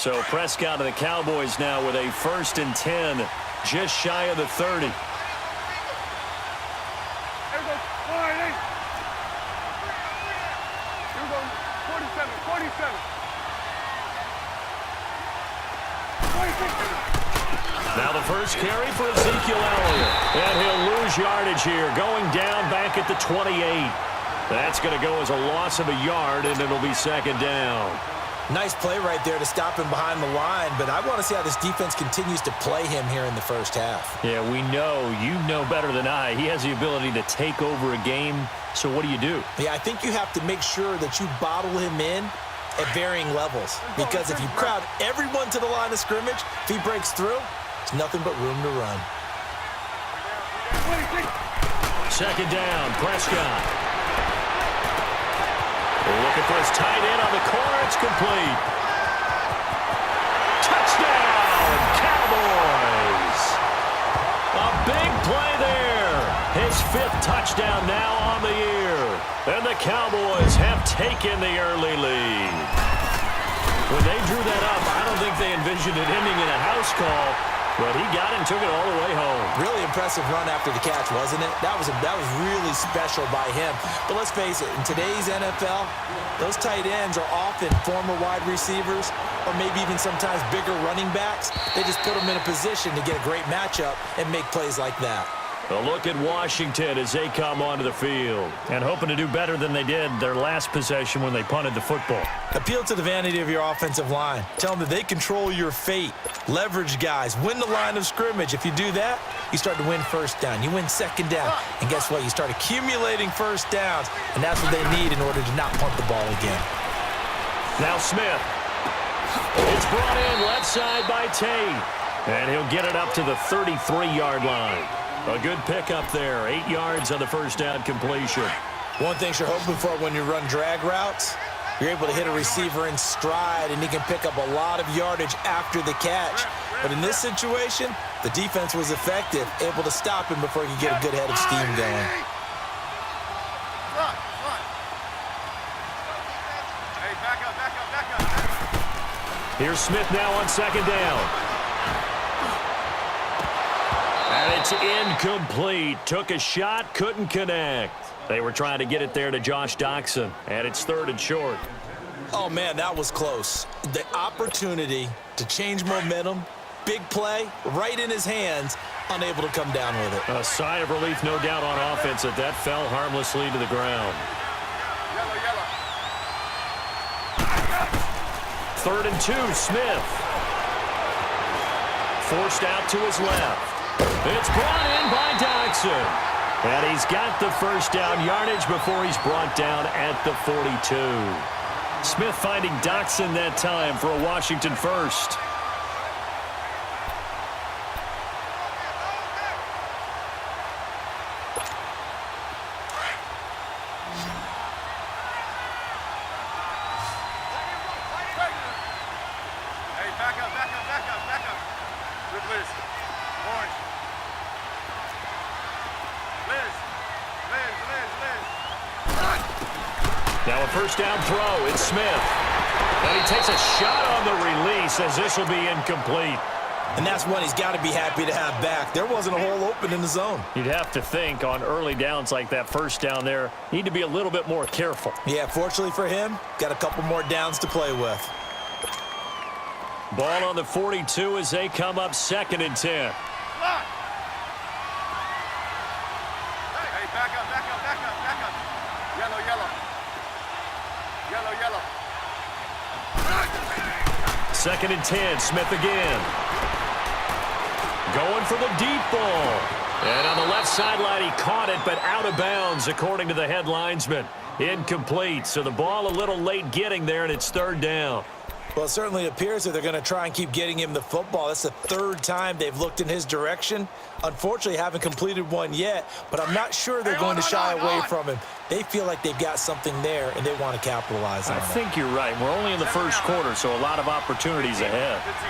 So Prescott and the Cowboys now with a 1st and 10, just shy of the 30. Now the first carry for Ezekiel Elliott. And he'll lose yardage here, going down back at the 28. That's going to go as a loss of a yard, and it'll be 2nd down. Nice play right there to stop him behind the line, but I want to see how this defense continues to play him here in the first half. Yeah, we know. You know better than I. He has the ability to take over a game, so what do? Yeah, I think you have to make sure that you bottle him in at varying levels, because if you crowd everyone to the line of scrimmage, if he breaks through, it's nothing but room to run. 2nd down, Prescott. Looking for his tight end on the corner. It's complete. Touchdown, Cowboys. A big play there. His 5th touchdown now on the year. And the Cowboys have taken the early lead. When they drew that up, I don't think they envisioned it ending in a house call. But he got it and took it all the way home. Really impressive run after the catch, wasn't it? That was really special by him. But let's face it, in today's NFL, those tight ends are often former wide receivers or maybe even sometimes bigger running backs. They just put them in a position to get a great matchup and make plays like that. A look at Washington as they come onto the field and hoping to do better than they did their last possession when they punted the football. Appeal to the vanity of your offensive line. Tell them that they control your fate. Leverage guys. Win the line of scrimmage. If you do that, you start to win 1st down. You win 2nd down. And guess what? You start accumulating 1st downs. And that's what they need in order to not punt the ball again. Now Smith. It's brought in left side by Tate. And he'll get it up to the 33-yard line. A good pickup there. 8 yards on the 1st down completion. One thing you're hoping for when you run drag routes, you're able to hit a receiver in stride, and he can pick up a lot of yardage after the catch. But in this situation, the defense was effective, able to stop him before he could get a good head of steam going. Hey, back up. Here's Smith now on 2nd down. And it's incomplete. Took a shot, couldn't connect. They were trying to get it there to Josh Doxson, and it's 3rd and short. Oh, man, that was close. The opportunity to change momentum, big play, right in his hands, unable to come down with it. A sigh of relief, no doubt, on offense that fell harmlessly to the ground. Yellow. 3rd and 2, Smith. Forced out to his left. It's brought in by Doxson. And he's got the 1st down yardage before he's brought down at the 42. Smith finding Doxson that time for a Washington 1st. Hey, back up. Good Liz. Orange. Liz. Now a 1st down throw. It's Smith. And he takes a shot on the release as this will be incomplete. And that's one he's got to be happy to have back. There wasn't a hole open in the zone. You'd have to think on early downs like that 1st down there, need to be a little bit more careful. Yeah, fortunately for him, got a couple more downs to play with. Ball on the 42 as they come up 2nd and 10. Hey, back up. Yellow. 2nd and 10, Smith again. Going for the deep ball. And on the left sideline, he caught it, but out of bounds, according to the head linesman. Incomplete, so the ball a little late getting there, and it's 3rd down. Well, it certainly appears that they're going to try and keep getting him the football. That's the 3rd time they've looked in his direction. Unfortunately, haven't completed one yet, but I'm not sure they're going to shy away from him. They feel like they've got something there, and they want to capitalize on it. I think you're right. We're only in the 1st quarter, so a lot of opportunities ahead. 52.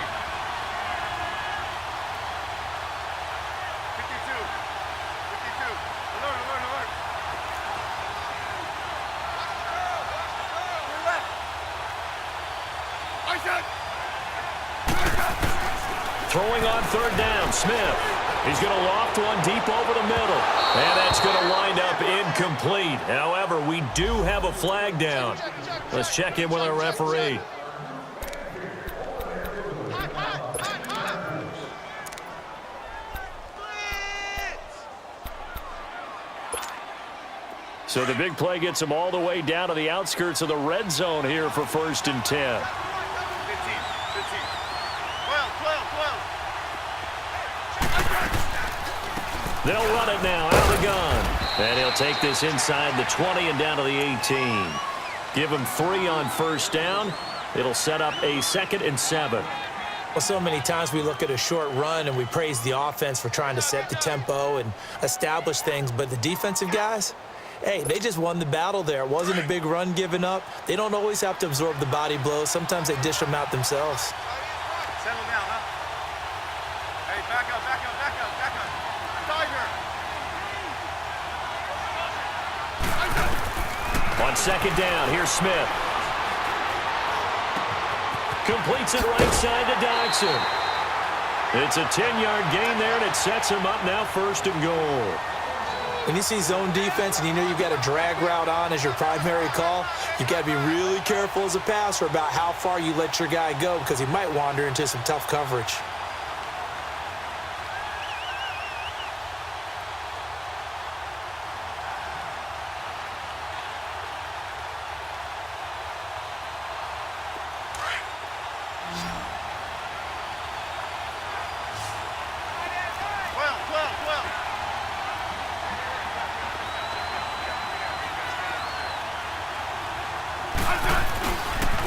Alert. throwing on third down. Smith. He's going to loft one deep over the middle. And that's going to wind up incomplete. However, we do have a flag down. Let's check in with our referee. So the big play gets him all the way down to the outskirts of the red zone here for 1st and 10. 15. 12. They'll run it now out of the gun. And he'll take this inside the 20 and down to the 18. Give him 3 on 1st down. It'll set up a 2nd and 7. Well, so many times we look at a short run and we praise the offense for trying to set the tempo and establish things. But the defensive guys, hey, they just won the battle there. It wasn't a big run given up. They don't always have to absorb the body blows. Sometimes they dish them out themselves. Settle down, huh? Hey, back up. Tiger. On 2nd down, here's Smith. Completes it right side to Dodson. It's a 10-yard gain there, and it sets him up now 1st and goal. When you see zone defense and you know you've got a drag route on as your primary call, you've got to be really careful as a passer about how far you let your guy go because he might wander into some tough coverage.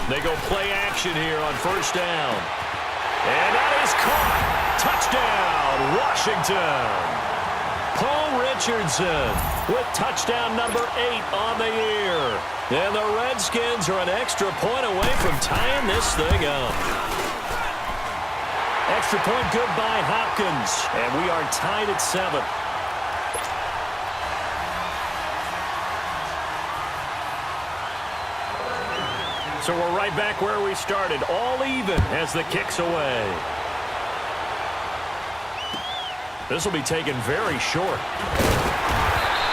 They go play action here on 1st down. And that is caught. Touchdown, Washington. Paul Richardson with touchdown number 8 on the year. And the Redskins are an extra point away from tying this thing up. Extra point good by Hopkins. And we are tied at 7. So we're right back where we started, all even as the kick's away. This will be taken very short.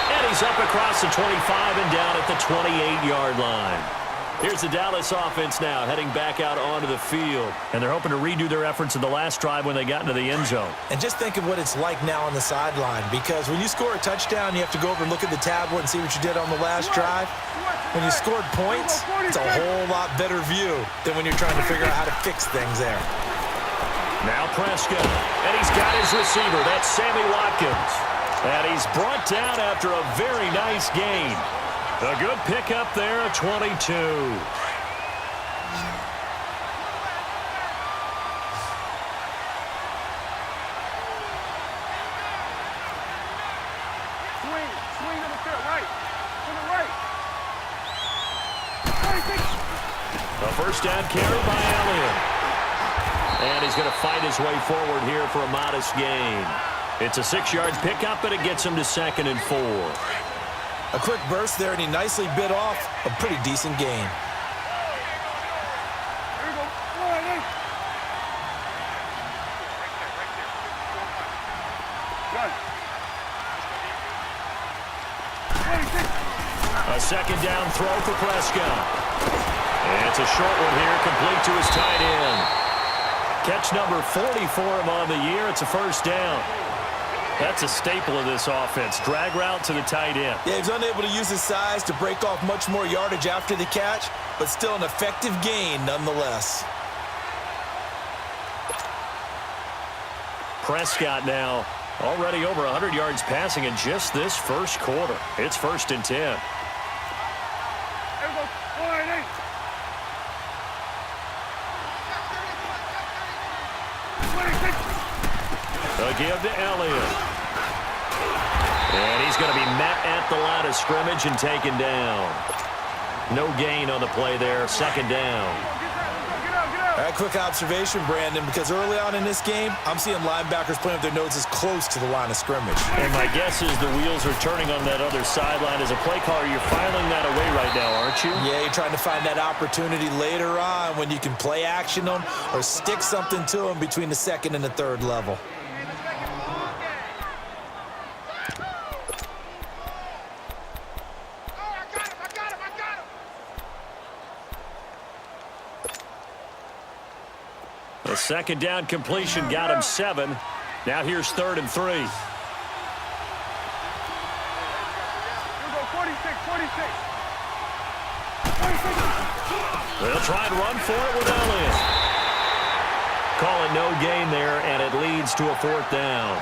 And he's up across the 25 and down at the 28-yard line. Here's the Dallas offense now heading back out onto the field. And they're hoping to redo their efforts in the last drive when they got into the end zone. And just think of what it's like now on the sideline, because when you score a touchdown, you have to go over and look at the tablet and see what you did on the last drive. When you scored points, it's a whole lot better view than when you're trying to figure out how to fix things there. Now Prescott, and he's got his receiver. That's Sammy Watkins. And he's brought down after a very nice gain. A good pickup there at 22. Swing to the field, right. To the right. A 1st down carry by Elliott. And he's going to fight his way forward here for a modest gain. It's a 6-yard pickup, but it gets him to 2nd and 4. A quick burst there, and he nicely bit off a pretty decent gain. Here we go. Right there. A 2nd down throw for Prescott. And it's a short one here, complete to his tight end. Catch number 40 for him on the year. It's a 1st down. That's a staple of this offense. Drag route to the tight end. Yeah, he's unable to use his size to break off much more yardage after the catch, but still an effective gain nonetheless. Prescott now already over 100 yards passing in just this first quarter. It's 1st and 10. There we go. A give to Elliott. And he's going to be met at the line of scrimmage and taken down. No gain on the play there. 2nd down. Get up. All right, quick observation, Brandon, because early on in this game, I'm seeing linebackers playing with their noses close to the line of scrimmage. And my guess is the wheels are turning on that other sideline. As a play caller, you're filing that away right now, aren't you? Yeah, you're trying to find that opportunity later on when you can play action them or stick something to them between the second and the third level. The second down completion got him 7. Now here's 3rd and 3. You go 46, 46. They'll try and run for it with Elliott. Call it no gain there, and it leads to a 4th down.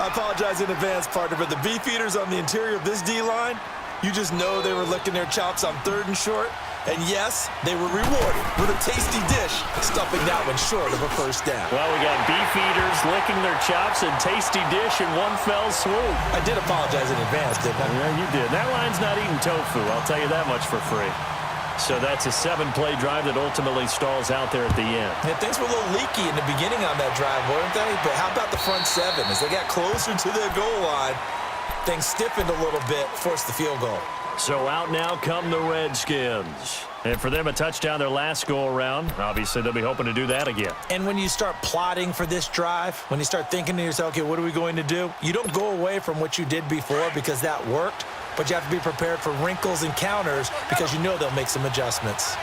I apologize in advance, partner, but the beefeaters on the interior of this D-line, you just know they were licking their chops on 3rd and short. And yes, they were rewarded with a tasty dish, stuffing that one short of a 1st down. Well, we got beef eaters licking their chops and tasty dish in one fell swoop. I did apologize in advance, didn't I? Yeah, you did. That line's not eating tofu, I'll tell you that much for free. So that's a 7-play drive that ultimately stalls out there at the end. Yeah, things were a little leaky in the beginning on that drive, weren't they? But how about the front 7? As they got closer to their goal line, things stiffened a little bit, forced the field goal. So out now come the Redskins. And for them, a touchdown their last go-around. Obviously, they'll be hoping to do that again. And when you start plotting for this drive, when you start thinking to yourself, okay, what are we going to do? You don't go away from what you did before because that worked, but you have to be prepared for wrinkles and counters because you know they'll make some adjustments.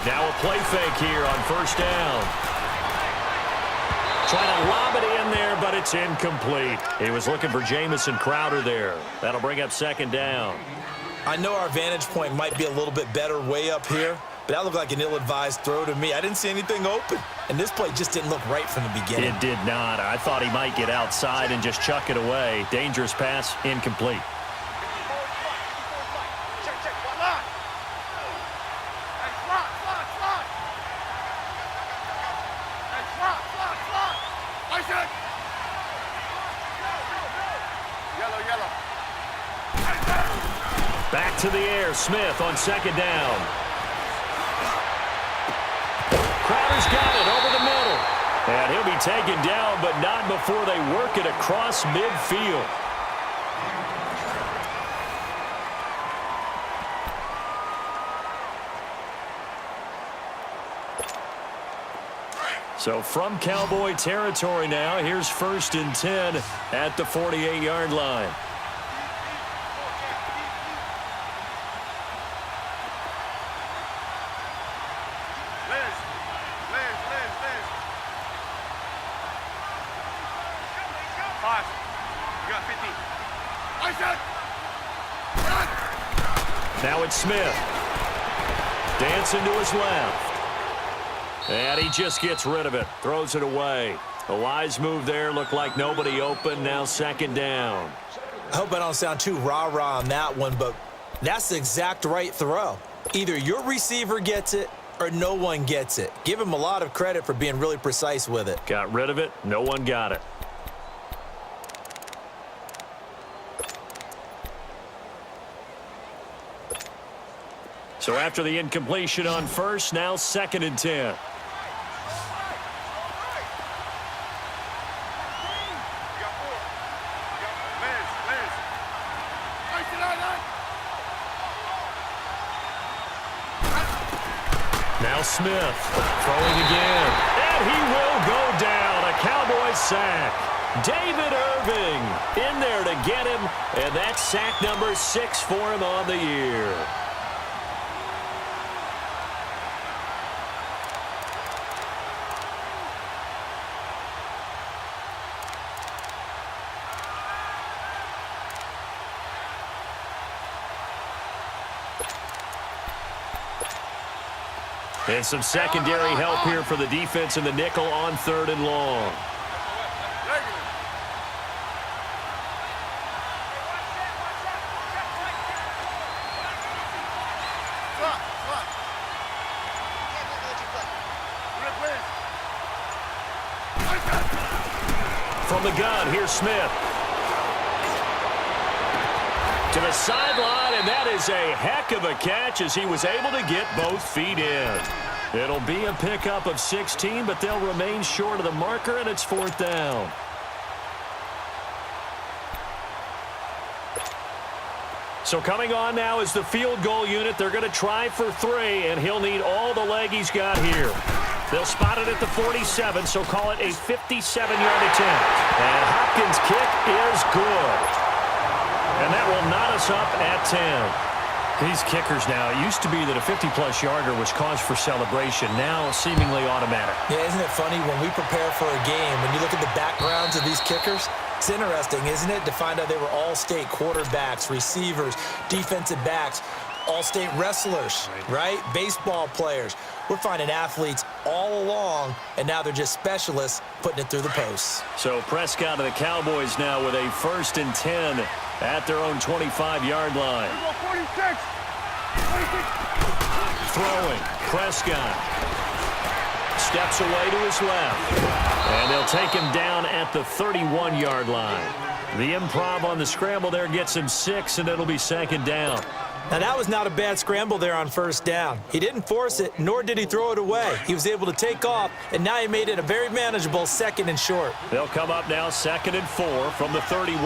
Now a play fake here on 1st down. Trying to lob it in there, but it's incomplete. He was looking for Jamison Crowder there. That'll bring up 2nd down. I know our vantage point might be a little bit better way up here, but that looked like an ill-advised throw to me. I didn't see anything open, and this play just didn't look right from the beginning. It did not. I thought he might get outside and just chuck it away. Dangerous pass, incomplete. Back to the air, Smith on 2nd down. Crowder's got it over the middle. And he'll be taken down, but not before they work it across midfield. So from Cowboy territory now, here's 1st and 10 at the 48-yard line. Now it's Smith. Dancing to his left. And he just gets rid of it. Throws it away. A wise move there. Looked like nobody open. Now 2nd down. I hope I don't sound too rah-rah on that one, but that's the exact right throw. Either your receiver gets it or no one gets it. Give him a lot of credit for being really precise with it. Got rid of it. No one got it. So after the incompletion on 1st, now 2nd and 10. Now Smith throwing again. And he will go down. A Cowboys sack. David Irving in there to get him. And that's sack number 6 for him on the year. And some secondary help here for the defense in the nickel on 3rd and long. from the gun. Here's Smith. To the sideline, and that is a heck of a catch as he was able to get both feet in. It'll be a pickup of 16, but they'll remain short of the marker, and it's 4th down. So coming on now is the field goal unit. They're going to try for 3, and he'll need all the leg he's got here. They'll spot it at the 47, so call it a 57-yard attempt. And Hopkins' kick is good. And that will knot us up at 10. These kickers now, it used to be that a 50-plus yarder was cause for celebration. Now seemingly automatic. Yeah, isn't it funny when we prepare for a game, when you look at the backgrounds of these kickers, it's interesting, isn't it, to find out they were all-state quarterbacks, receivers, defensive backs, all-state wrestlers, right? Baseball players. We're finding athletes all along, and now they're just specialists putting it through the posts. So Prescott and the Cowboys now with a 1st and 10 at their own 25-yard line. 46. Throwing. Prescott steps away to his left. And they'll take him down at the 31-yard line. The improv on the scramble there gets him 6, and it'll be 2nd down. Now, that was not a bad scramble there on 1st down. He didn't force it, nor did he throw it away. He was able to take off, and now he made it a very manageable 2nd and short. They'll come up now 2nd and 4 from the 31.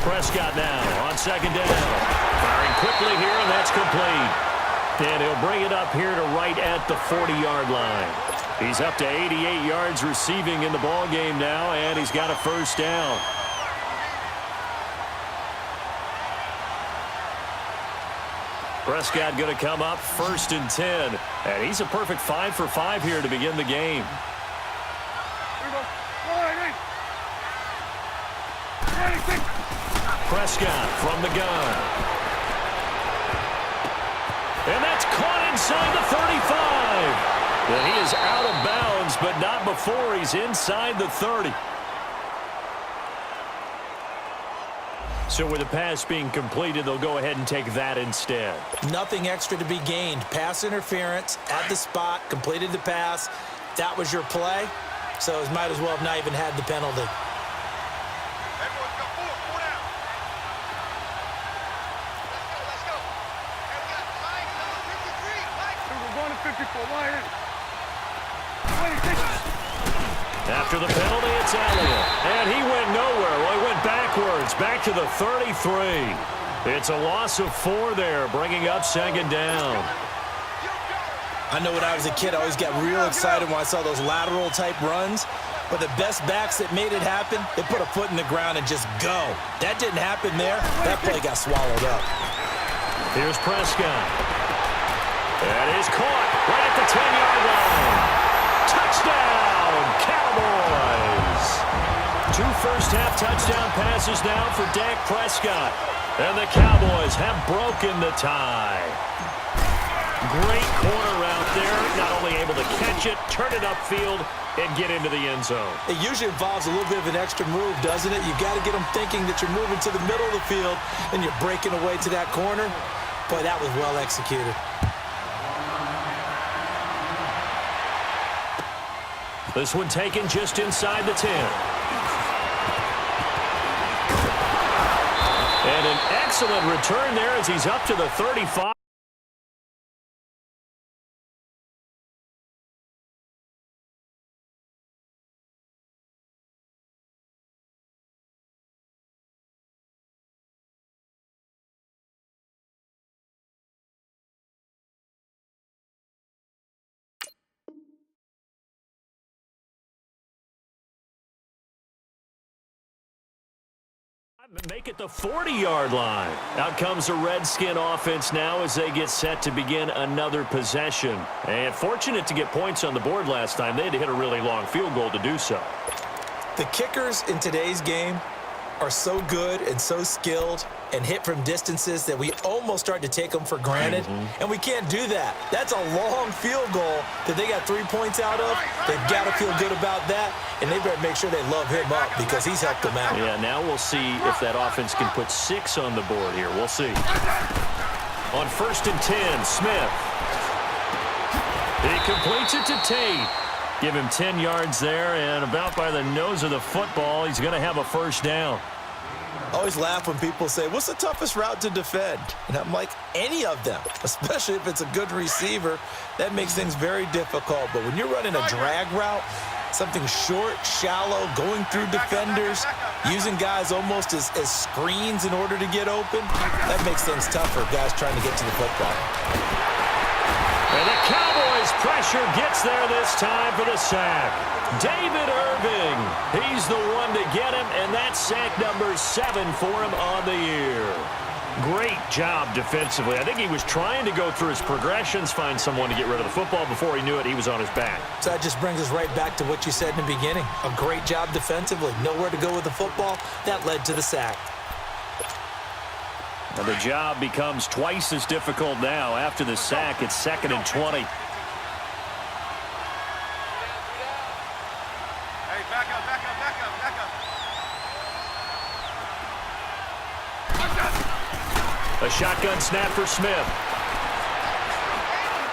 Prescott now on 2nd down. Firing quickly here, and that's complete. And he'll bring it up here to right at the 40-yard line. He's up to 88 yards receiving in the ballgame now, and he's got a 1st down. Prescott going to come up 1st and 10. And he's a perfect 5 for 5 here to begin the game. Prescott from the gun. And that's caught inside the 35. And he is out of bounds, but not before he's inside the 30. So with the pass being completed, they'll go ahead and take that instead. Nothing extra to be gained. Pass interference at the spot, completed the pass. That was your play, so it might as well have not even had the penalty. Everyone's got four down. Let's go. And we got Mike, number 53. Mike. We're going to 54. Why in? 26. After the penalty, it's Elliott. And he went nowhere. Well, he went backwards, back to the 33. It's a loss of 4 there, bringing up 2nd down. I know when I was a kid, I always got real excited when I saw those lateral-type runs. But the best backs that made it happen, they put a foot in the ground and just go. That didn't happen there. That play got swallowed up. Here's Prescott. That is caught right at the 10-yard line. Touchdown, Cowboys! 2 first-half touchdown passes now for Dak Prescott. And the Cowboys have broken the tie. Great corner route there. Not only able to catch it, turn it upfield, and get into the end zone. It usually involves a little bit of an extra move, doesn't it? You've got to get them thinking that you're moving to the middle of the field and you're breaking away to that corner. Boy, that was well executed. This one taken just inside the 10. And an excellent return there as he's up to the 35. Make it the 40-yard line. Out comes the Redskin offense now as they get set to begin another possession. And fortunate to get points on the board last time. They had to hit a really long field goal to do so. The kickers in today's game are so good and so skilled and hit from distances that we almost start to take them for granted. And we can't do that. That's a long field goal that they got 3 points out of. They've got to feel good about that, and they better make sure they love him up because he's helped them out. Yeah, now we'll see if that offense can put 6 on the board here. We'll see. On 1st and 10, Smith. He completes it to Tate. Give him 10 yards there, and about by the nose of the football, he's going to have a first down. I always laugh when people say, what's the toughest route to defend? And I'm like, any of them, especially if it's a good receiver. That makes things very difficult. But when you're running a drag route, something short, shallow, going through defenders, using guys almost as screens in order to get open, that makes things tougher, guys trying to get to the football. And the Cowboys' pressure gets there this time for the sack. David Irving, he's the one to get him, and that's sack number 7 for him on the year. Great job defensively. I think he was trying to go through his progressions, find someone to get rid of the football. Before he knew it, he was on his back. So that just brings us right back to what you said in the beginning. A great job defensively. Nowhere to go with the football. That led to the sack. And the job becomes twice as difficult now. After the sack, it's 2nd and 20. Hey, back up, back up, back up, back up. A shotgun snap for Smith.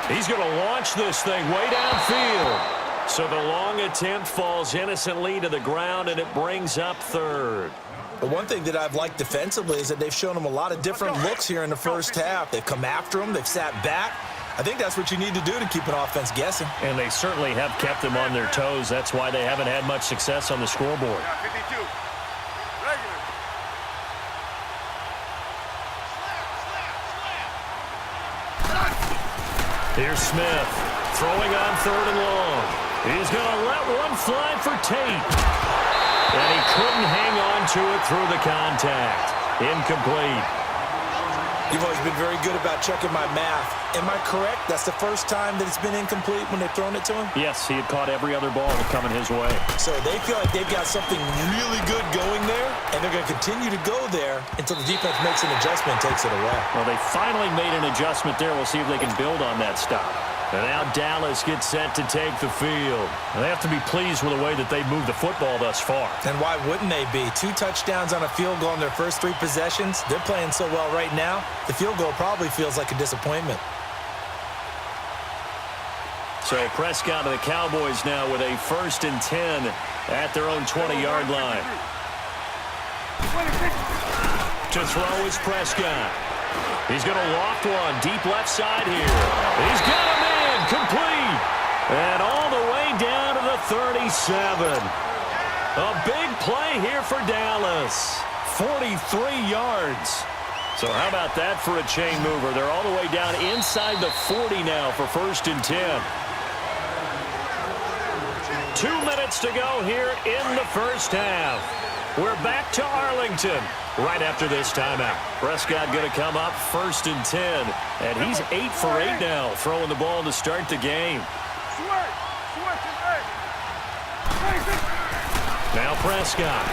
He's going to launch this thing way downfield. So the long attempt falls innocently to the ground, and it brings up 3rd. But one thing that I've liked defensively is that they've shown him a lot of different looks here in the first half. They've come after him. They've sat back. I think that's what you need to do to keep an offense guessing. And they certainly have kept them on their toes. That's why they haven't had much success on the scoreboard. 52. Regular. Here's Smith throwing on 3rd and long. He's going to let one fly for Tate. And he couldn't hang on to it through the contact. Incomplete. You've always been very good about checking my math. Am I correct? That's the first time that it's been incomplete when they've thrown it to him? Yes, he had caught every other ball coming his way. So they feel like they've got something really good going there, and they're going to continue to go there until the defense makes an adjustment and takes it away. Well, they finally made an adjustment there. We'll see if they can build on that stop. And now Dallas gets set to take the field. And they have to be pleased with the way that they moved the football thus far. And why wouldn't they be? 2 touchdowns on a field goal in their first 3 possessions. They're playing so well right now, the field goal probably feels like a disappointment. So Prescott and the Cowboys now with a 1st and 10 at their own 20-yard line. To throw is Prescott. He's going to loft one deep left side here. He's got him in, complete. And all the way down to the 37. A big play here for Dallas. 43 yards. So how about that for a chain mover? They're all the way down inside the 40 now for 1st and 10. 2 minutes to go here in the first half. We're back to Arlington right after this timeout. Prescott going to come up 1st and 10. And he's 8 for 8 now, throwing the ball to start the game. Now Prescott.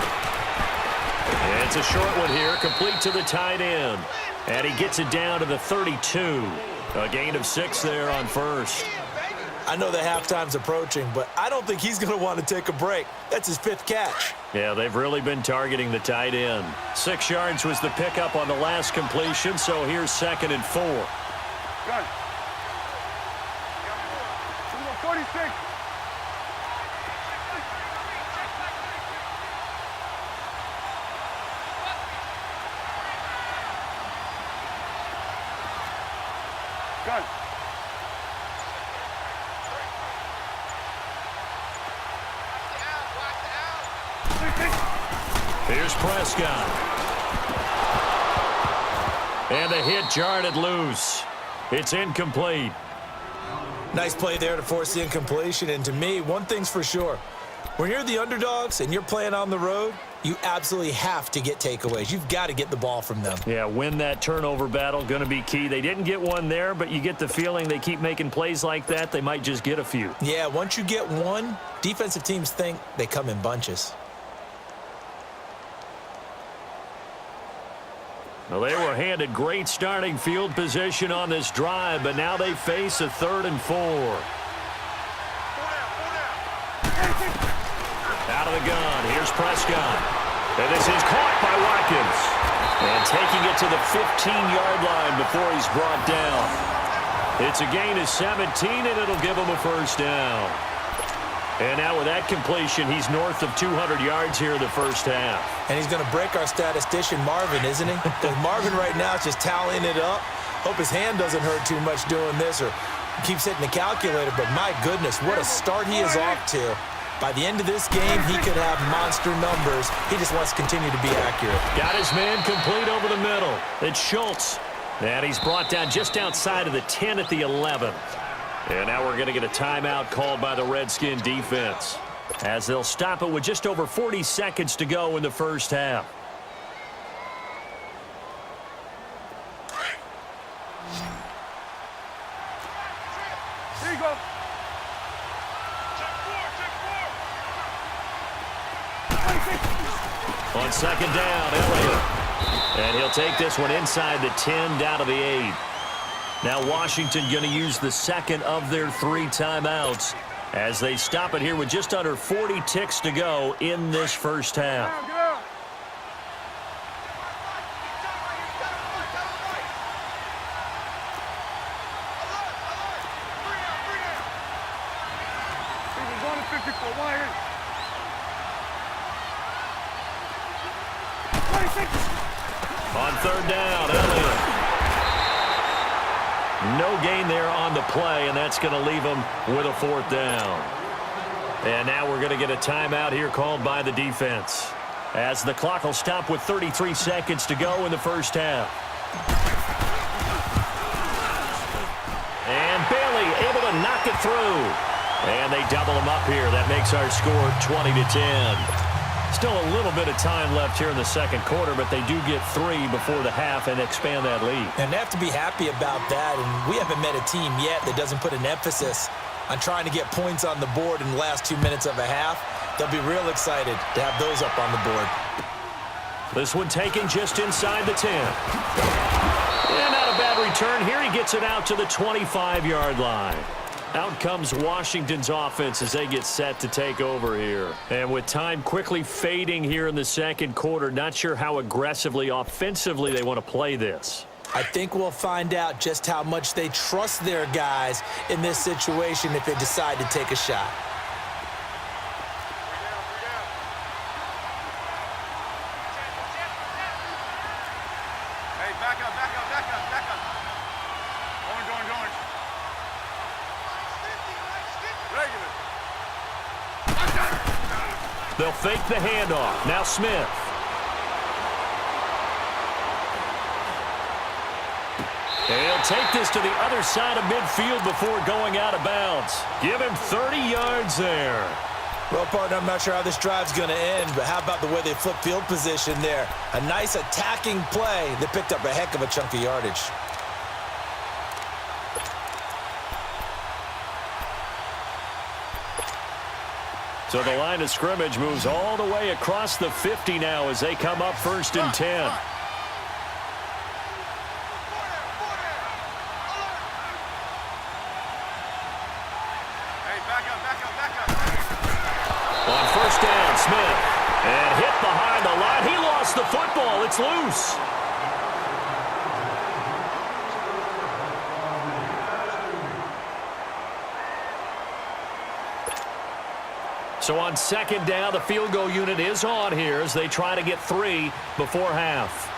It's a short one here, complete to the tight end. And he gets it down to the 32. A gain of 6 there on 1st. I know the halftime's approaching, but I don't think he's going to want to take a break. That's his 5th catch. Yeah, they've really been targeting the tight end. 6 yards was the pickup on the last completion, so here's 2nd and 4. Gun. 46. Gun. Here's Prescott. And the hit jarred it loose. It's incomplete. Nice play there to force the incompletion. And to me, one thing's for sure. When you're the underdogs and you're playing on the road, you absolutely have to get takeaways. You've got to get the ball from them. Yeah, win that turnover battle, going to be key. They didn't get one there, but you get the feeling they keep making plays like that, they might just get a few. Yeah, once you get one, defensive teams think they come in bunches. Well, they were handed great starting field position on this drive, but now they face a 3rd and 4. Out of the gun, here's Prescott. And this is caught by Watkins. And taking it to the 15-yard line before he's brought down. It's a gain of 17, and it'll give him a 1st down. And now with that completion, he's north of 200 yards here in the first half. And he's going to break our statistician Marvin, isn't he? Because Marvin right now is just tallying it up. Hope his hand doesn't hurt too much doing this or keeps hitting the calculator. But my goodness, what a start he is off to. By the end of this game, he could have monster numbers. He just wants to continue to be accurate. Got his man complete over the middle. It's Schultz. And he's brought down just outside of the 10 at the 11. And now we're going to get a timeout called by the Redskin defense, as they'll stop it with just over 40 seconds to go in the first half. Here you go. On second down, Elliott. And he'll take this one inside the 10 down to the 8. Now Washington going to use the second of their 3 timeouts as they stop it here with just under 40 ticks to go in this first half. On third down, Elliott. No gain there on the play, and that's going to leave them with a 4th down. And now we're going to get a timeout here called by the defense, as the clock will stop with 33 seconds to go in the first half. And Bailey able to knock it through. And they double him up here. That makes our score 20-10. Still a little bit of time left here in the second quarter, but they do get 3 before the half and expand that lead. And they have to be happy about that. And we haven't met a team yet that doesn't put an emphasis on trying to get points on the board in the last 2 minutes of a half. They'll be real excited to have those up on the board. This one taken just inside the 10. And not a bad return here. He gets it out to the 25-yard line. Out comes Washington's offense as they get set to take over here. And with time quickly fading here in the second quarter, not sure how aggressively, offensively they want to play this. I think we'll find out just how much they trust their guys in this situation if they decide to take a shot. Hey, back up. Orange. They'll fake the handoff. Now Smith. And he'll take this to the other side of midfield before going out of bounds. Give him 30 yards there. Well, partner, I'm not sure how this drive's going to end, but how about the way they flip field position there? A nice attacking play that picked up a heck of a chunk of yardage. So the line of scrimmage moves all the way across the 50 now as they come up 1st and 10. Hey, back up. On 1st down, Smith. And hit behind the line. He lost the football. It's loose. So on 2nd down, the field goal unit is on here as they try to get 3 before half.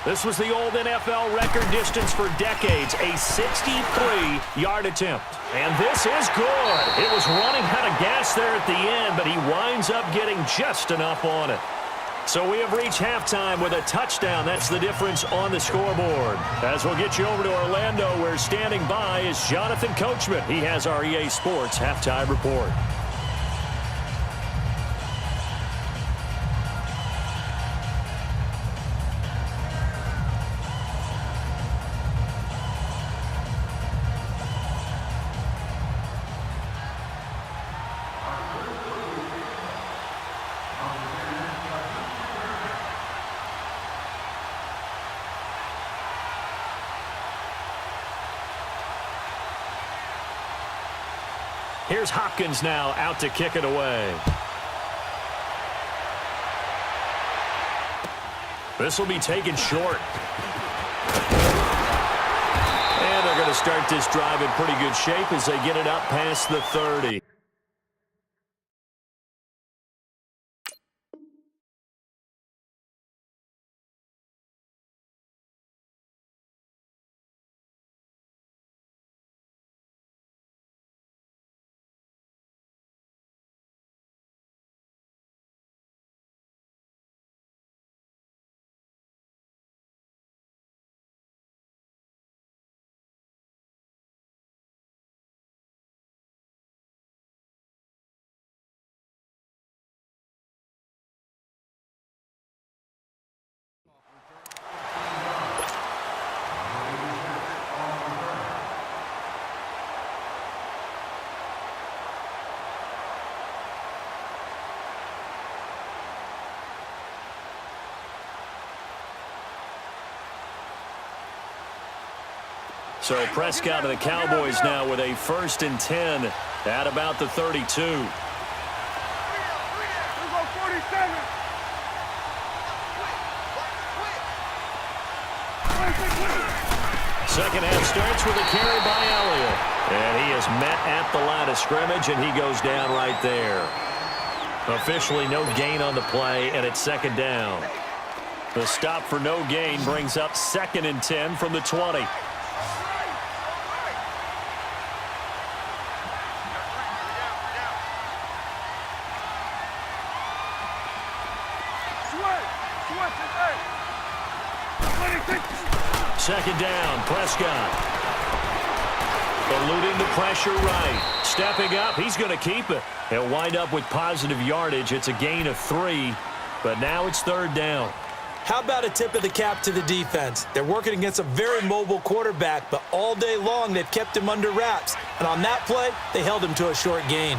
This was the old NFL record distance for decades, a 63-yard attempt. And this is good. It was running out of gas there at the end, but he winds up getting just enough on it. So we have reached halftime with a touchdown. That's the difference on the scoreboard. As we'll get you over to Orlando, where standing by is Jonathan Coachman. He has our EA Sports halftime report. Here's Hopkins now out to kick it away. This will be taken short. And they're going to start this drive in pretty good shape as they get it up past the 30. So Prescott and the Cowboys now with a 1st and 10 at about the 32. Second half starts with a carry by Elliott. And he is met at the line of scrimmage, and he goes down right there. Officially no gain on the play, and it's 2nd down. The stop for no gain brings up 2nd and 10 from the 20. Second down, Prescott. Eluding the pressure right. Stepping up, he's going to keep it. He'll wind up with positive yardage. It's a gain of 3, but now it's 3rd down. How about a tip of the cap to the defense? They're working against a very mobile quarterback, but all day long they've kept him under wraps. And on that play, they held him to a short gain.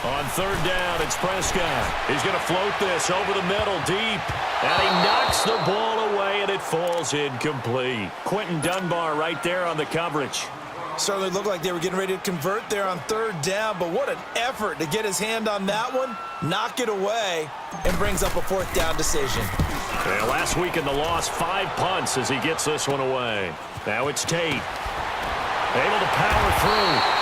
On 3rd down, it's Prescott. He's going to float this over the middle deep. And he knocks the ball away, and it falls incomplete. Quentin Dunbar right there on the coverage. Certainly looked like they were getting ready to convert there on 3rd down, but what an effort to get his hand on that one, knock it away, and brings up a 4th down decision. And last week in the loss, 5 punts as he gets this one away. Now it's Tate. Able to power through.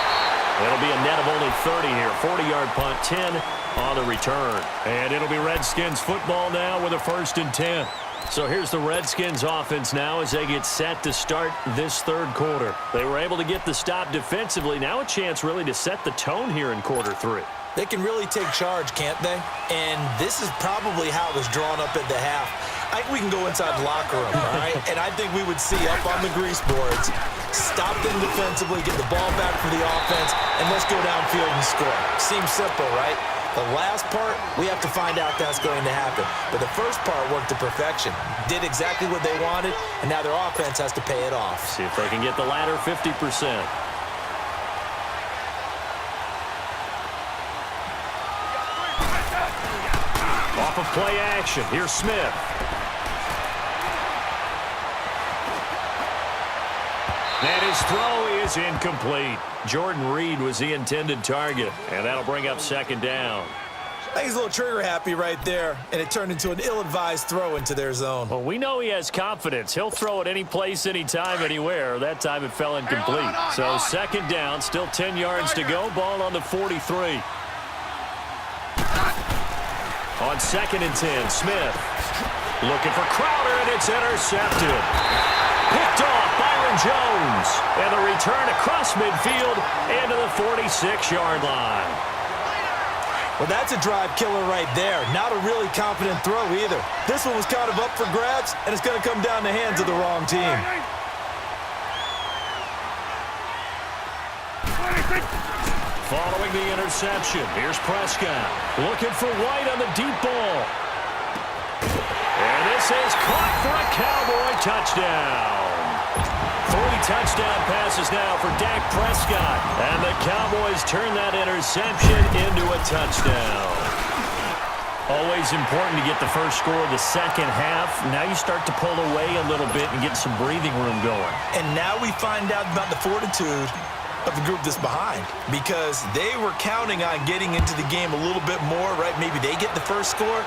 It'll be a net of only 30 here. 40-yard punt, 10 on the return. And it'll be Redskins football now with a 1st and 10. So here's the Redskins offense now as they get set to start this 3rd quarter. They were able to get the stop defensively. Now a chance really to set the tone here in quarter 3. They can really take charge, can't they? And this is probably how it was drawn up at the half. I think we can go inside the locker room, all right? And I think we would see up on the grease boards, stop them defensively, get the ball back for the offense, and let's go downfield and score. Seems simple, right? The last part, we have to find out that's going to happen. But the first part worked to perfection. Did exactly what they wanted, and now their offense has to pay it off. See if they can get the latter 50%. Off of play action, here's Smith. And his throw is incomplete. Jordan Reed was the intended target, and that'll bring up 2nd down. I think he's a little trigger happy right there, and it turned into an ill-advised throw into their zone. Well, we know he has confidence. He'll throw it any place, anytime, anywhere. That time it fell incomplete. So 2nd down, still 10 yards to go. Ball on the 43. On 2nd and 10, Smith looking for Crowder, and it's intercepted. Picked off Byron Jones. And the return across midfield into the 46-yard line. Well, that's a drive killer right there. Not a really confident throw either. This one was kind of up for grabs, and it's going to come down the hands of the wrong team. Following the interception, here's Prescott. Looking for White on the deep ball. And this is caught for a Cowboy touchdown. 3 touchdown passes now for Dak Prescott. And the Cowboys turn that interception into a touchdown. Always important to get the first score of the second half. Now you start to pull away a little bit and get some breathing room going. And now we find out about the fortitude of the group that's behind, because they were counting on getting into the game a little bit more, right? Maybe they get the first score.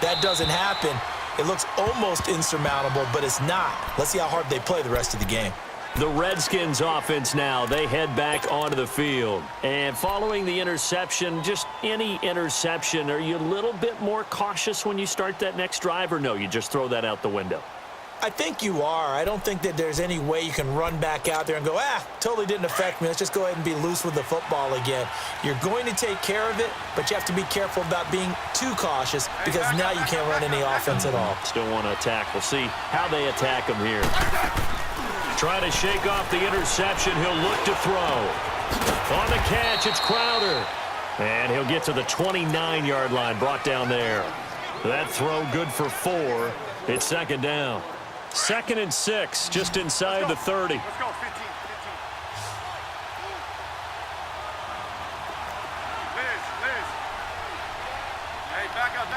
That doesn't happen. It looks almost insurmountable, but it's not. Let's see how hard they play the rest of the game. The Redskins offense now, they head back onto the field. And following the interception, just any interception, are you a little bit more cautious when you start that next drive, or no, you just throw that out the window? I think you are. I don't think that there's any way you can run back out there and go, totally didn't affect me. Let's just go ahead and be loose with the football again. You're going to take care of it, but you have to be careful about being too cautious, because now you can't run any offense at all. Still want to attack. We'll see how they attack him here. Trying to shake off the interception. He'll look to throw. On the catch, it's Crowder. And he'll get to the 29-yard line, brought down there. That throw good for 4. It's second down. 2nd and 6, just inside the 30. Let's go, 15. Liz. Hey, back up.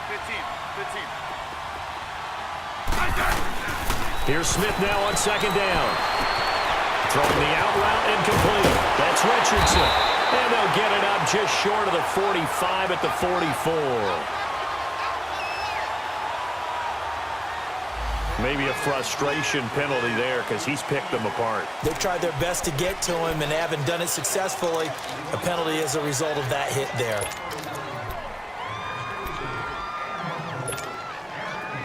15. Here's Smith now on 2nd down. Throwing the out route incomplete. That's Richardson. And they'll get it up just short of the 45 at the 44. Maybe a frustration penalty there because he's picked them apart. They've tried their best to get to him and haven't done it successfully. A penalty as a result of that hit there.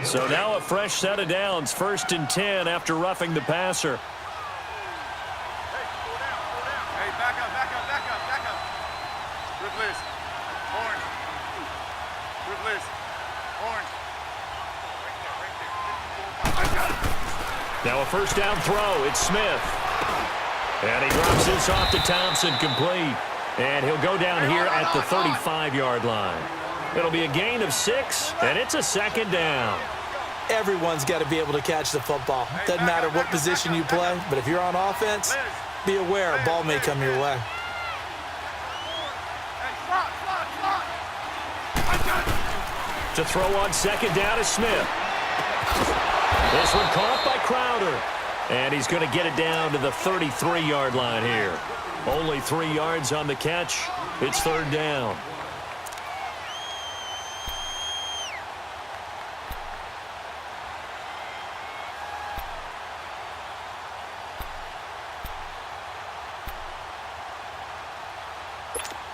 So now a fresh set of downs. 1st and 10 after roughing the passer. Hey, back up. Rip Liz. Orange. Now a 1st down throw. It's Smith. And he drops this off to Thompson, complete. And he'll go down here at the 35-yard line. It'll be a gain of 6, and it's a 2nd down. Everyone's got to be able to catch the football. Doesn't matter what position you play, but if you're on offense, be aware a ball may come your way. To throw on 2nd down is Smith. This one caught by Crowder. And he's going to get it down to the 33-yard line here. Only 3 yards on the catch. It's 3rd down.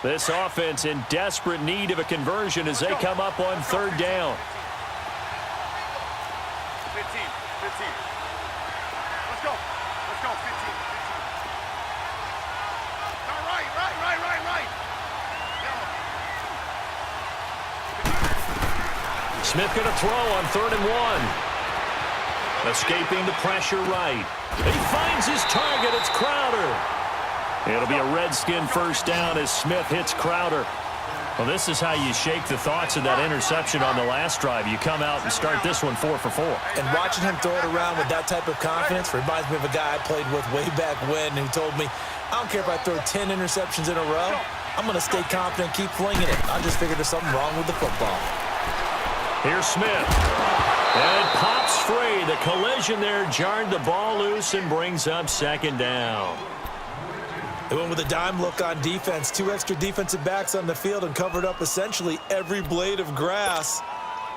This offense in desperate need of a conversion as they come up on 3rd down. 15. Let's go, 15. All right. Smith going to throw on 3rd and 1. Escaping the pressure right. He finds his target. It's Crowder. It'll be a Redskin 1st down as Smith hits Crowder. Well, this is how you shake the thoughts of that interception on the last drive. You come out and start this one 4 for 4. And watching him throw it around with that type of confidence reminds me of a guy I played with way back when who told me, I don't care if I throw 10 interceptions in a row. I'm going to stay confident and keep flinging it. I just figured there's something wrong with the football. Here's Smith. And it pops free. The collision there jarred the ball loose and brings up 2nd down. They went with a dime look on defense. 2 extra defensive backs on the field and covered up essentially every blade of grass.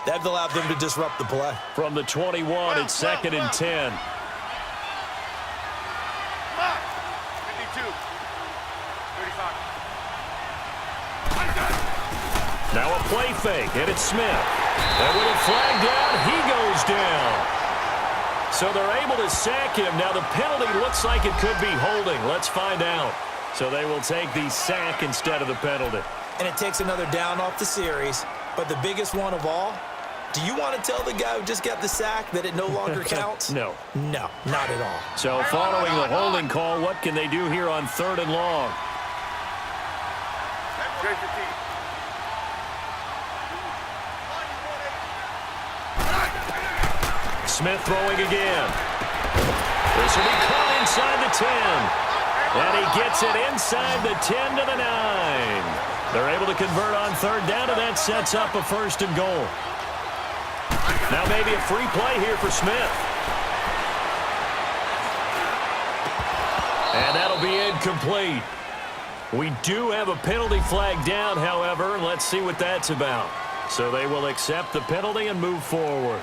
That allowed them to disrupt the play. From the 21, it's 2nd and 10. 52. 35. Now a play fake, and it's Smith. And with a flag down, he goes down. So they're able to sack him. Now the penalty looks like it could be holding. Let's find out. So they will take the sack instead of the penalty. And it takes another down off the series. But the biggest one of all, do you want to tell the guy who just got the sack that it no longer counts? No. No, not at all. So following the holding call, what can they do here on 3rd and long? Smith throwing again. This will be caught inside the 10. And he gets it inside the 10 to the 9. They're able to convert on 3rd down, and that sets up a 1st and goal. Now maybe a free play here for Smith. And that'll be incomplete. We do have a penalty flag down, however, and let's see what that's about. So they will accept the penalty and move forward.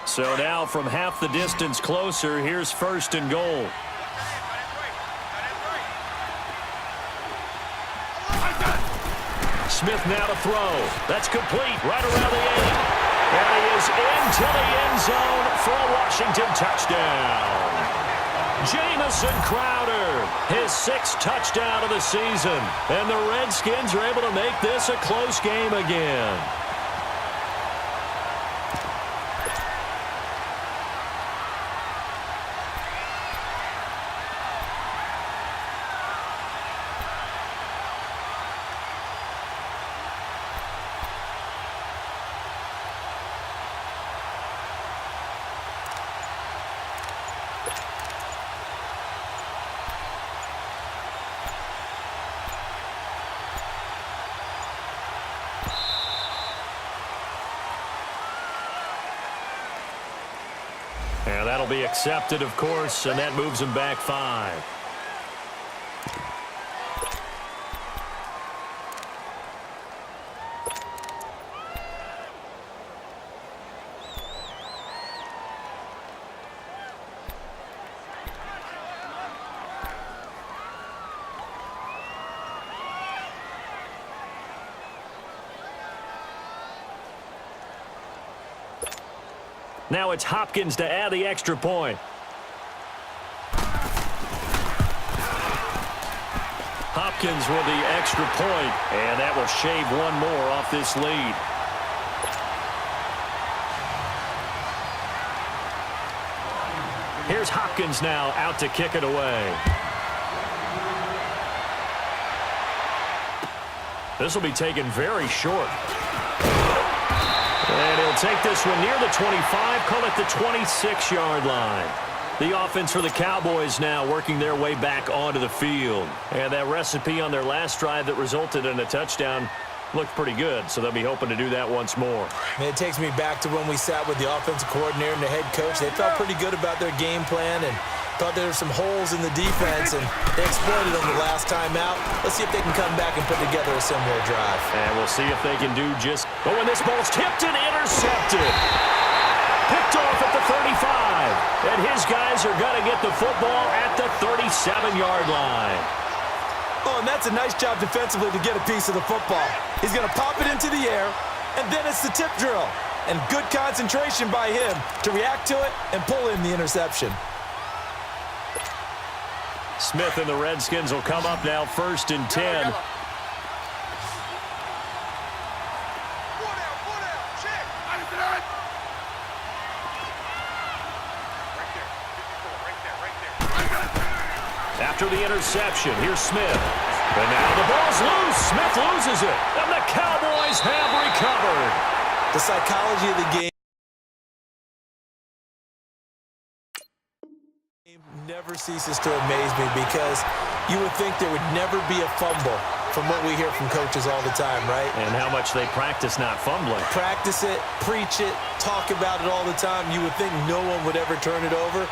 So now from half the distance closer, here's 1st and goal. Smith now to throw. That's complete right around the 8. And he is into the end zone for a Washington touchdown. Jamison Crowder His 6th touchdown of the season. And the Redskins are able to make this a close game again. And that'll be accepted, of course, and that moves him back 5. Now it's Hopkins to add the extra point. Hopkins with the extra point, and that will shave one more off this lead. Here's Hopkins now out to kick it away. This will be taken very short. And he'll take this one near the 25, call it the 26-yard line. The offense for the Cowboys now working their way back onto the field. And that recipe on their last drive that resulted in a touchdown looked pretty good, so they'll be hoping to do that once more. Man, it takes me back to when we sat with the offensive coordinator and the head coach. They felt pretty good about their game plan and thought there were some holes in the defense, and they exploited them the last time out. Let's see if they can come back and put together a similar drive. And we'll see if they can do just... But when this ball's tipped and intercepted. Picked off at the 35. And his guys are going to get the football at the 37-yard line. Oh, and that's a nice job defensively to get a piece of the football. He's going to pop it into the air, and then it's the tip drill. And good concentration by him to react to it and pull in the interception. Smith and the Redskins will come up now 1st and 10. After the interception, here's Smith. And now the ball's loose. Smith loses it. And the Cowboys have recovered. The psychology of the game never ceases to amaze me, because you would think there would never be a fumble from what we hear from coaches all the time, right? And how much they practice not fumbling. Practice it, preach it, talk about it all the time. You would think no one would ever turn it over.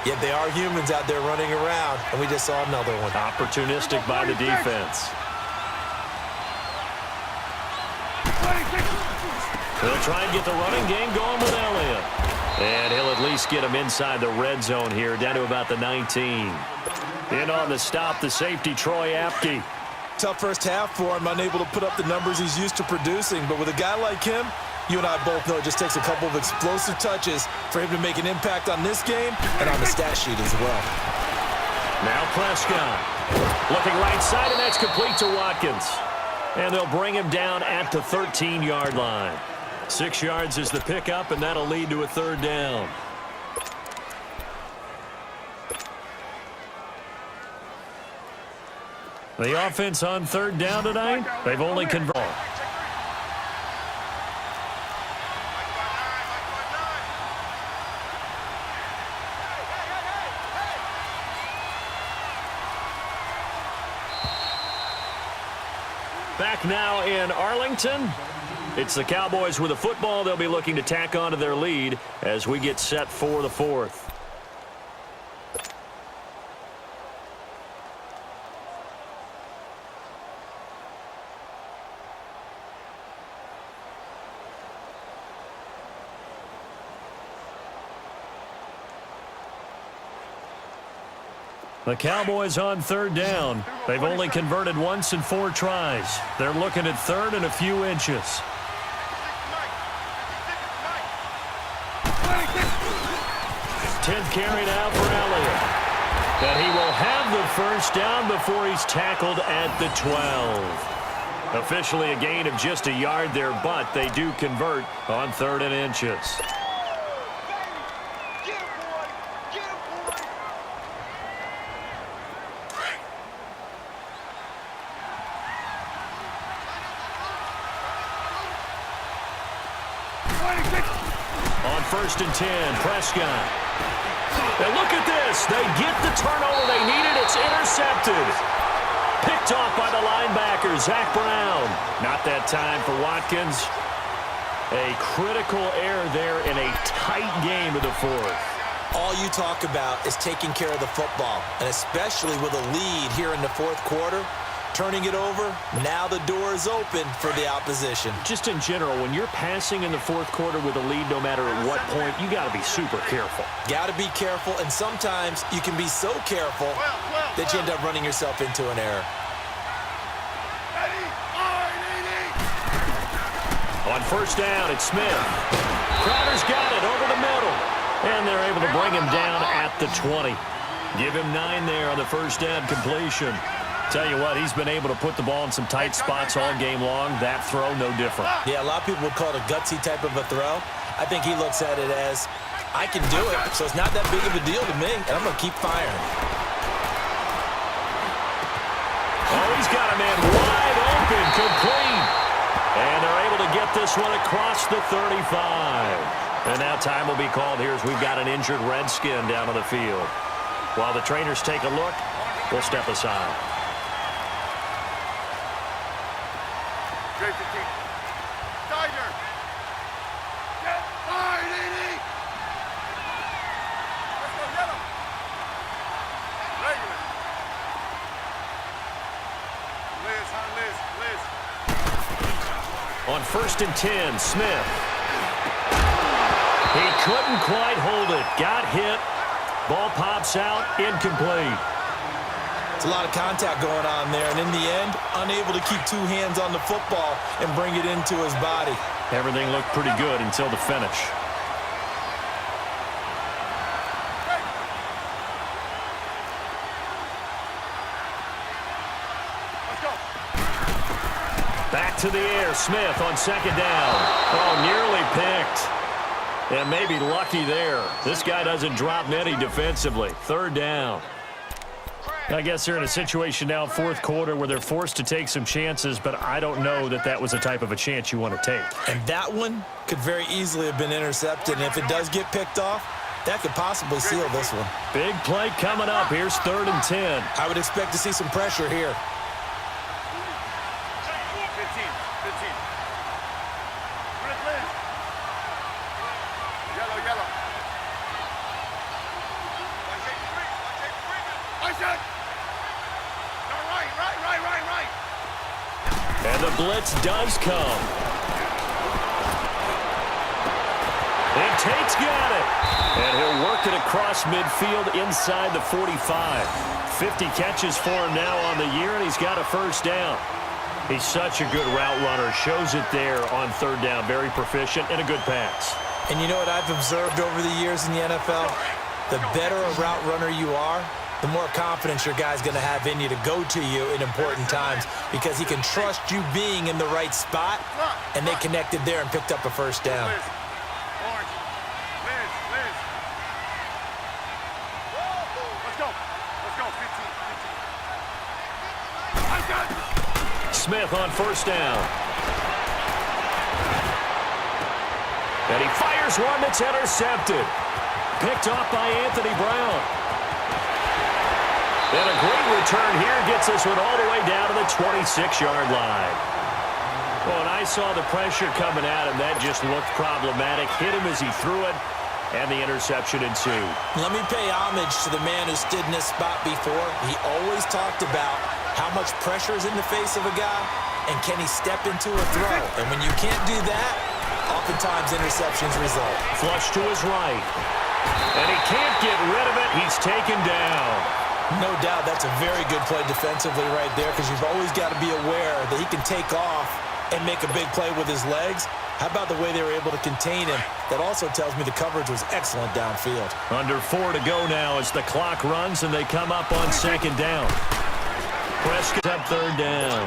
Yet they are humans out there running around, and we just saw another one. Opportunistic by the defense. They'll try and get the running game going with Elliott. And he'll at least get him inside the red zone here, down to about the 19. In on the stop, the safety, Troy Apke. Tough first half for him, unable to put up the numbers he's used to producing. But with a guy like him, you and I both know it just takes a couple of explosive touches for him to make an impact on this game and on the stat sheet as well. Now Prescott looking right side, and that's complete to Watkins. And they'll bring him down at the 13-yard line. 6 yards is the pickup, and that'll lead to a 3rd down. The offense on 3rd down tonight, they've only converted. Back now in Arlington. It's the Cowboys with the football. They'll be looking to tack on to their lead as we get set for the 4th. The Cowboys on 3rd down. They've only converted once in 4 tries. They're looking at 3rd and a few inches. 10th carry now for Elliott. And he will have the first down before he's tackled at the 12. Officially a gain of just a yard there, but they do convert on 3rd and inches. On 1st and 10, Prescott. And look at this. They get the turnover they needed. It's intercepted. Picked off by the linebacker, Zach Brown. Not that time for Watkins. A critical error there in a tight game of the 4th. All you talk about is taking care of the football, and especially with a lead here in the 4th quarter. Turning it over, now the door is open for the opposition. Just in general, when you're passing in the 4th quarter with a lead, no matter at what point, you got to be super careful. Got to be careful, and sometimes you can be so careful that you end up running yourself into an error. On 1st down, it's Smith. Crowder's got it over the middle, and they're able to bring him down at the 20. Give him 9 there on the 1st down completion. Tell you what, he's been able to put the ball in some tight spots all game long. That throw, no different. Yeah, a lot of people would call it a gutsy type of a throw. I think he looks at it as, I can do it, so it's not that big of a deal to me, and I'm going to keep firing. Oh, he's got a man wide open, complete. And they're able to get this one across the 35. And now time will be called here as we've got an injured Redskin down on the field. While the trainers take a look, we'll step aside. Tiger. Get fired, Edie. Let's go, yellow. Regular. Liz. On 1st and 10, Smith. He couldn't quite hold it. Got hit. Ball pops out. Incomplete. It's a lot of contact going on there, and in the end, unable to keep 2 hands on the football and bring it into his body. Everything looked pretty good until the finish. Let's go. Back to the air. Smith on 2nd down. Oh, nearly picked. And maybe lucky there. This guy doesn't drop many defensively. 3rd down. I guess they're in a situation now, 4th quarter, where they're forced to take some chances, but I don't know that that was the type of a chance you want to take. And that one could very easily have been intercepted, and if it does get picked off, that could possibly seal this one. Big play coming up. Here's 3rd and 10. I would expect to see some pressure here. 15. Liz. Yellow. I said. Right. And the blitz does come. And Tate's got it. And he'll work it across midfield inside the 45. 50 catches for him now on the year, and he's got a 1st down. He's such a good route runner. Shows it there on 3rd down. Very proficient and a good pass. And you know what I've observed over the years in the NFL? The better a route runner you are, the more confidence your guy's going to have in you to go to you in important times because he can trust you being in the right spot, and they connected there and picked up a 1st down. Liz. Orange. Liz. Let's go. 15. I got it. Smith on 1st down. And he fires one that's intercepted. Picked off by Anthony Brown. And a great return here gets this one all the way down to the 26-yard line. Well, and I saw the pressure coming at him. That just looked problematic. Hit him as he threw it, and the interception ensued. Let me pay homage to the man who stood in this spot before. He always talked about how much pressure is in the face of a guy, and can he step into a throw? And when you can't do that, oftentimes interceptions result. Flush to his right. And he can't get rid of it. He's taken down. No doubt that's a very good play defensively right there because you've always got to be aware that he can take off and make a big play with his legs, How about the way they were able to contain him? That also tells me the coverage was excellent downfield. Under 4 to go now as the clock runs and they come up on second down. Prescott up third down.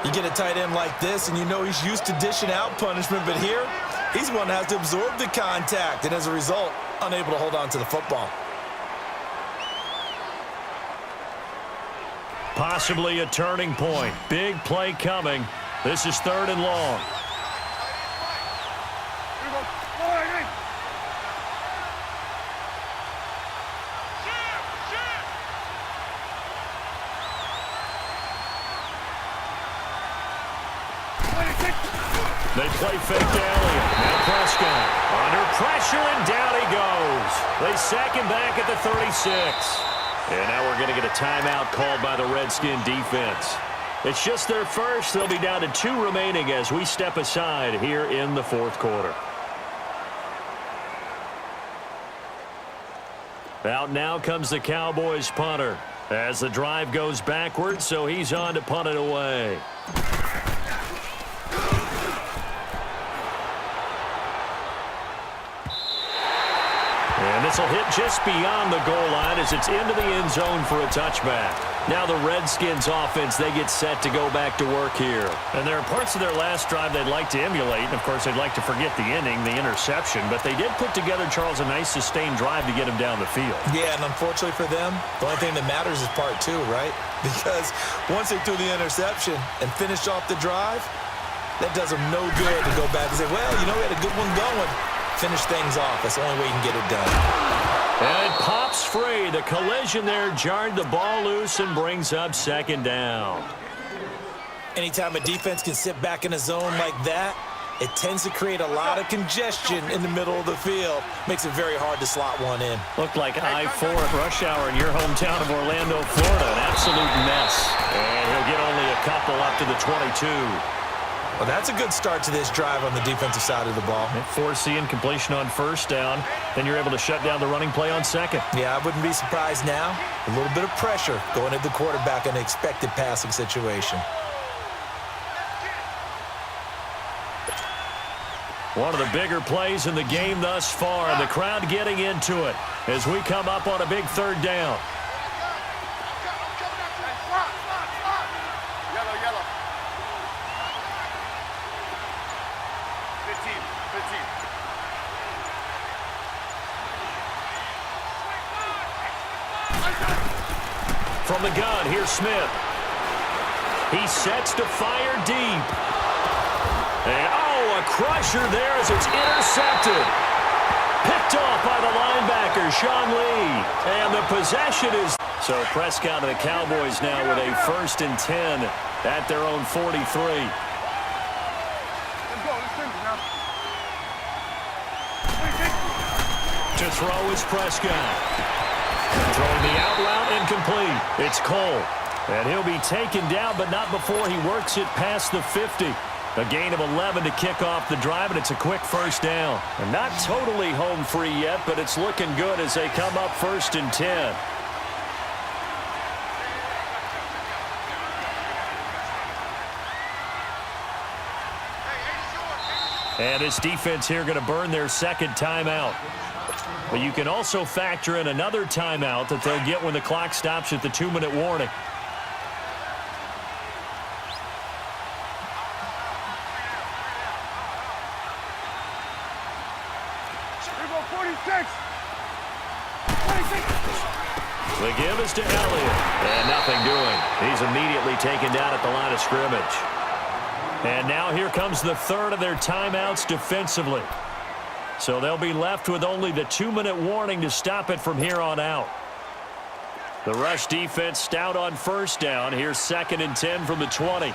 You get a tight end like this, and you know he's used to dishing out punishment, but here, he's one that has to absorb the contact, and as a result, unable to hold on to the football. Possibly a turning point. Big play coming. This is third and long. They play fake to Elliott. Now Prescott under pressure, and down he goes. They sack him back at the 36. And now we're going to get a timeout called by the Redskin defense. It's just their first. They'll be down to 2 remaining as we step aside here in the fourth quarter. Out now comes the Cowboys punter as the drive goes backwards, so he's on to punt it away. And this will hit just beyond the goal line as it's into the end zone for a touchback. Now the Redskins offense, they get set to go back to work here. And there are parts of their last drive they'd like to emulate. And, of course, they'd like to forget the ending, the interception. But they did put together, Charles, a nice sustained drive to get him down the field. Yeah, and unfortunately for them, the only thing that matters is part 2, right? Because once they threw the interception and finished off the drive, that does them no good to go back and say, well, you know, we had a good one going. Finish things off. That's the only way you can get it done. And it pops free. The collision there jarred the ball loose and brings up second down. Anytime a defense can sit back in a zone like that, it tends to create a lot of congestion in the middle of the field. Makes it very hard to slot one in. Looked like I-4 at rush hour in your hometown of Orlando, Florida. An absolute mess. And he'll get only a couple up to the 22. Well, that's a good start to this drive on the defensive side of the ball. Forcing incompletion on first down. Then you're able to shut down the running play on second. Yeah, I wouldn't be surprised now. A little bit of pressure going at the quarterback in an expected passing situation. One of the bigger plays in the game thus far. The crowd getting into it as we come up on a big third down. From the gun, here's Smith. He sets to fire deep. And, a crusher there as it's intercepted. Picked off by the linebacker, Sean Lee. And the possession is... So Prescott and the Cowboys now with a 1st and 10 at their own 43. To throw is Prescott. Throwing the out route incomplete. It's Cole. And he'll be taken down, but not before he works it past the 50. A gain of 11 to kick off the drive, and it's a quick first down. And not totally home free yet, but it's looking good as they come up 1st and 10. And this defense here going to burn their second timeout. But you can also factor in another timeout that they'll get when the clock stops at the 2-minute warning. The give is to Elliott. And nothing doing. He's immediately taken down at the line of scrimmage. And now here comes the third of their timeouts defensively. So they'll be left with only the 2-minute warning to stop it from here on out. The rush defense stout on first down. Here's 2nd and 10 from the 20. Here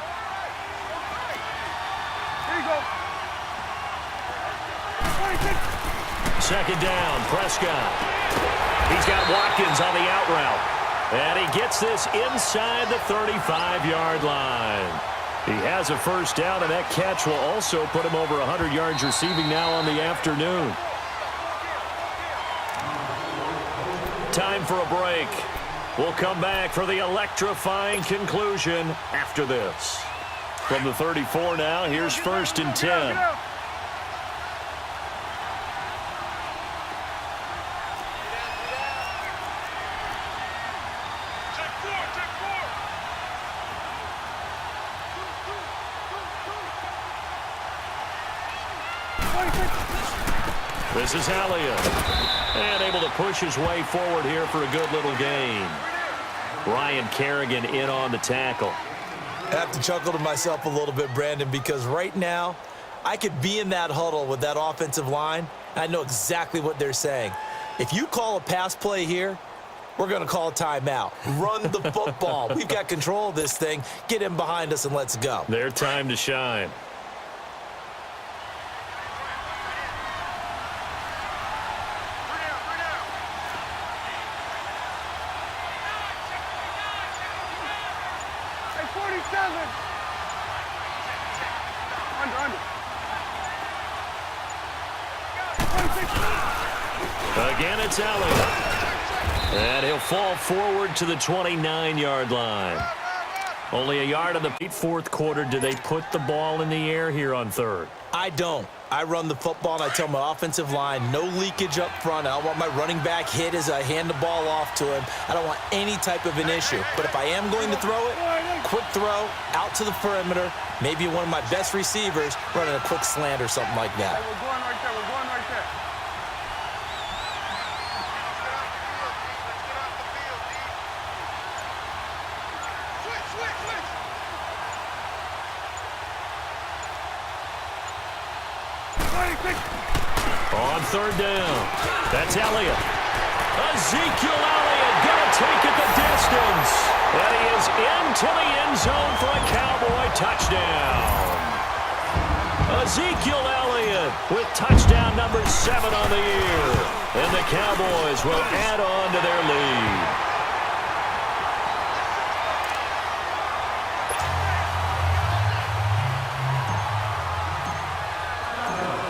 you go. 2nd down, Prescott. He's got Watkins on the out route. And he gets this inside the 35-yard line. He has a first down, and that catch will also put him over 100 yards receiving now on the afternoon. Time for a break. We'll come back for the electrifying conclusion after this. From the 34 now, here's 1st and 10. This is Elliott. And able to push his way forward here for a good little gain. Ryan Kerrigan in on the tackle. I have to chuckle to myself a little bit, Brandon, because right now I could be in that huddle with that offensive line. I know exactly what they're saying. If you call a pass play here, we're going to call a timeout. Run the football. We've got control of this thing. Get in behind us and let's go. Their time to shine. Again, it's Elliott. And he'll fall forward to the 29-yard line. Only a yard on the 4th quarter. Do they put the ball in the air here on 3rd? I don't. I run the football, and I tell my offensive line, no leakage up front. I don't want my running back hit as I hand the ball off to him. I don't want any type of an issue. But if I am going to throw it, quick throw, out to the perimeter, maybe one of my best receivers running a quick slant or something like that. We're going right there. We're going right there. On 3rd down, that's Elliott. Ezekiel Elliott gonna take it the distance. And he is into the end zone for a Cowboy touchdown. Ezekiel Elliott with touchdown number 7 on the year. And the Cowboys will add on to their lead.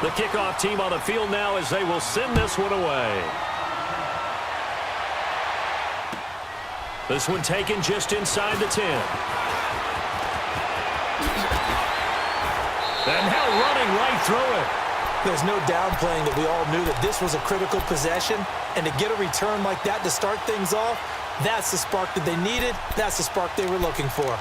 The kickoff team on the field now as they will send this one away. This one taken just inside the 10. And now running right through it. There's no downplaying that we all knew that this was a critical possession, and to get a return like that to start things off, that's the spark that they needed. That's the spark they were looking for.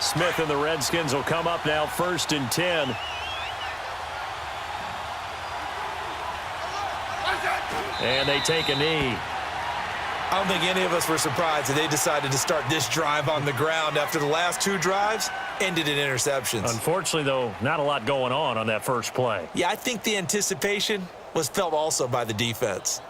Smith and the Redskins will come up now 1st and 10. And they take a knee. I don't think any of us were surprised that they decided to start this drive on the ground after the last 2 drives ended in interceptions. Unfortunately, though, not a lot going on that first play. Yeah, I think the anticipation was felt also by the defense.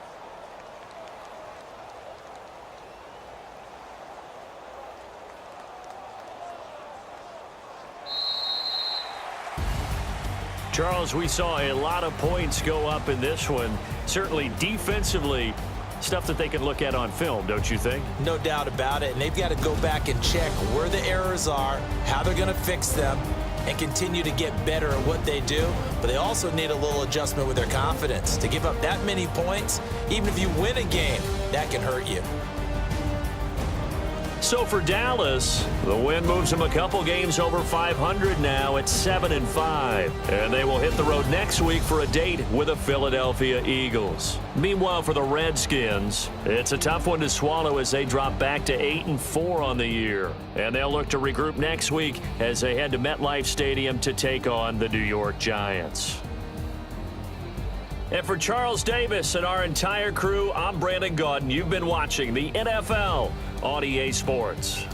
Charles, we saw a lot of points go up in this one. Certainly defensively, stuff that they can look at on film, don't you think? No doubt about it, and they've got to go back and check where the errors are, how they're going to fix them, and continue to get better at what they do. But they also need a little adjustment with their confidence. To give up that many points, even if you win a game, that can hurt you. So for Dallas, the win moves them a couple games over 500 now at 7-5. And they will hit the road next week for a date with the Philadelphia Eagles. Meanwhile, for the Redskins, it's a tough one to swallow as they drop back to 8-4 on the year. And they'll look to regroup next week as they head to MetLife Stadium to take on the New York Giants. And for Charles Davis and our entire crew, I'm Brandon Gaudin. You've been watching the NFL on EA Sports.